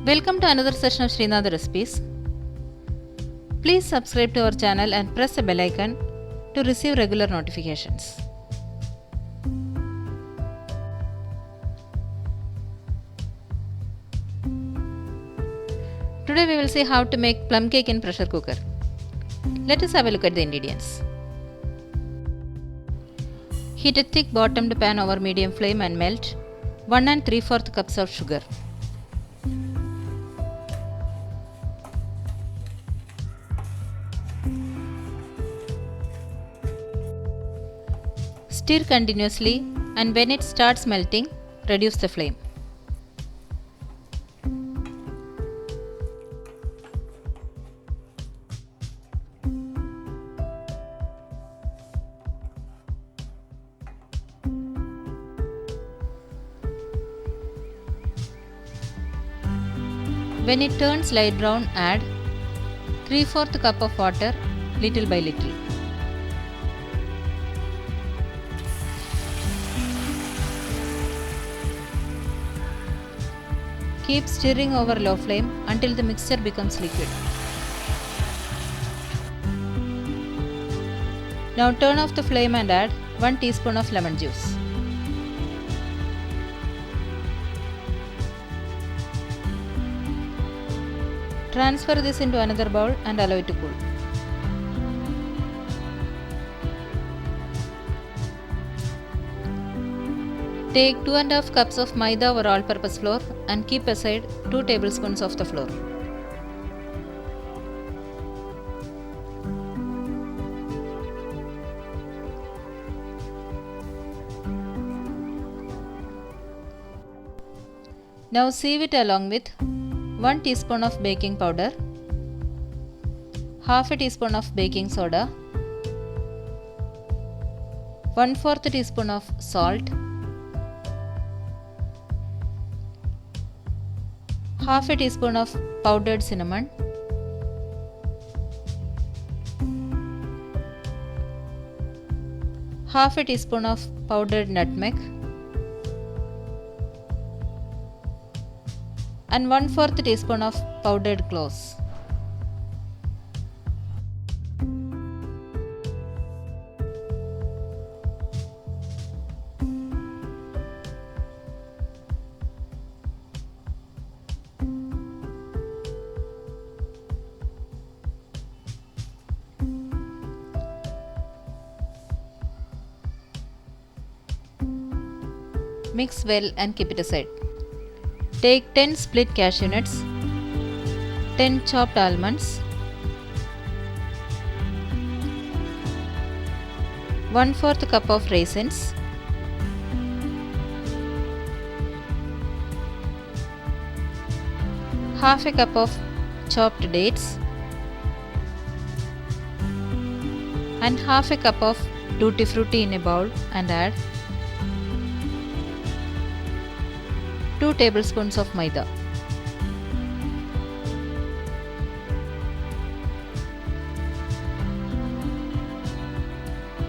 Welcome to another session of Sreenath recipes. Please subscribe to our channel and press the bell icon to receive regular notifications. Today we will see how to make plum cake in pressure cooker. Let us have a look at the ingredients. Heat a thick bottomed pan over medium flame and melt 1 3/4 cups of sugar. Stir continuously, and when it starts melting, reduce the flame. When it turns light brown, add 3/4 cup of water little by little. Keep stirring over low flame until the mixture becomes liquid. Now turn off the flame and add 1 teaspoon of lemon juice. Transfer this into another bowl and allow it to cool. Take 2 1/2 cups of Maida or all-purpose flour and keep aside 2 tablespoons of the flour. Now sieve it along with 1 teaspoon of baking powder, half a teaspoon of baking soda, 1/4 teaspoon of salt, half a teaspoon of powdered cinnamon, half a teaspoon of powdered nutmeg, and 1/4 teaspoon of powdered cloves. Mix well and keep it aside. Take 10 split cashew nuts, 10 chopped almonds, 1/4 cup of raisins, half a cup of chopped dates, and half a cup of Tutti frutti in a bowl and add 2 tablespoons of Maida.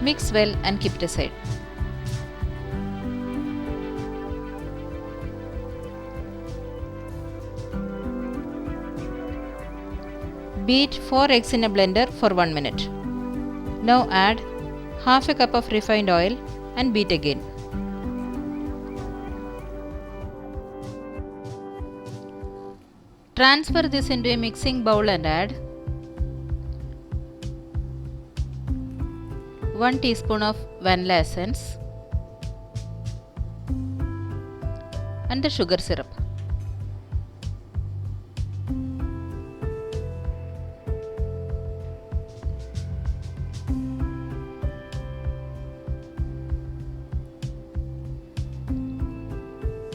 Mix well and keep it aside. Beat 4 eggs in a blender for 1 minute. Now add half a cup of refined oil and beat again. Transfer this into a mixing bowl and add 1 teaspoon of vanilla essence and the sugar syrup.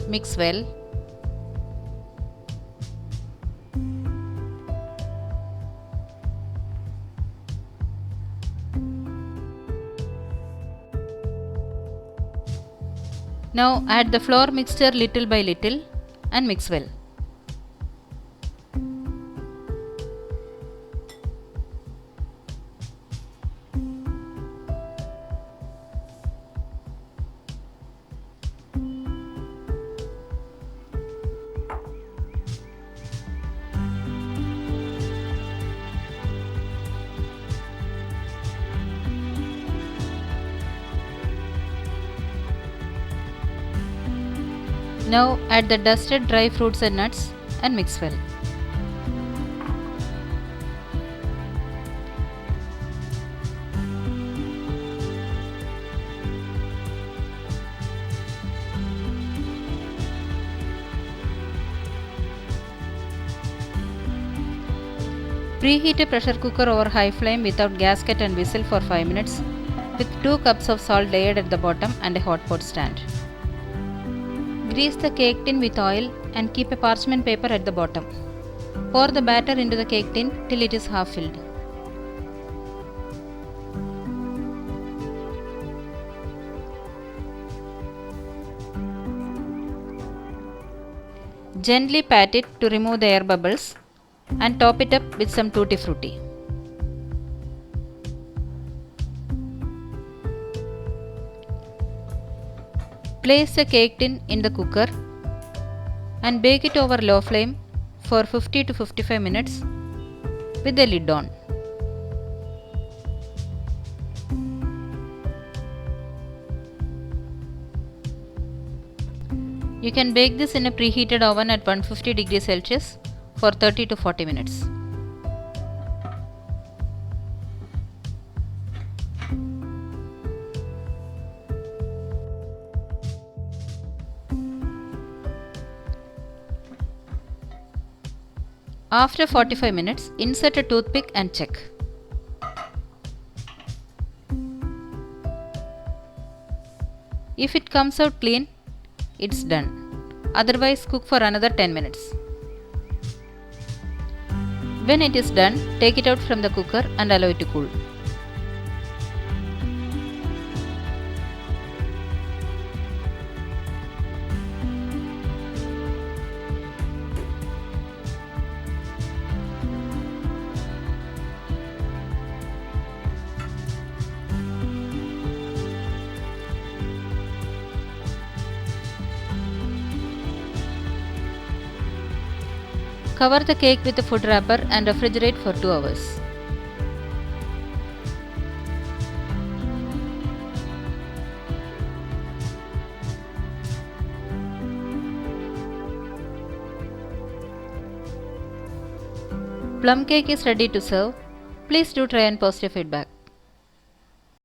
Mix well. Now add the flour mixture little by little and mix well. Now add the dusted dry fruits and nuts and mix well. Preheat a pressure cooker over high flame without gasket and whistle for 5 minutes with 2 cups of salt layered at the bottom and a hot pot stand. Grease the cake tin with oil and keep a parchment paper at the bottom. Pour the batter into the cake tin till it is half filled. Gently pat it to remove the air bubbles and top it up with some Tutti frutti. Place the cake tin in the cooker and bake it over low flame for 50 to 55 minutes with the lid on. You can bake this in a preheated oven at 150 degrees Celsius for 30 to 40 minutes. After 45 minutes, insert a toothpick and check. If it comes out clean, it's done. Otherwise, cook for another 10 minutes. When it is done, take it out from the cooker and allow it to cool. Cover the cake with a food wrapper and refrigerate for 2 hours. Plum cake is ready to serve. Please do try and post your feedback.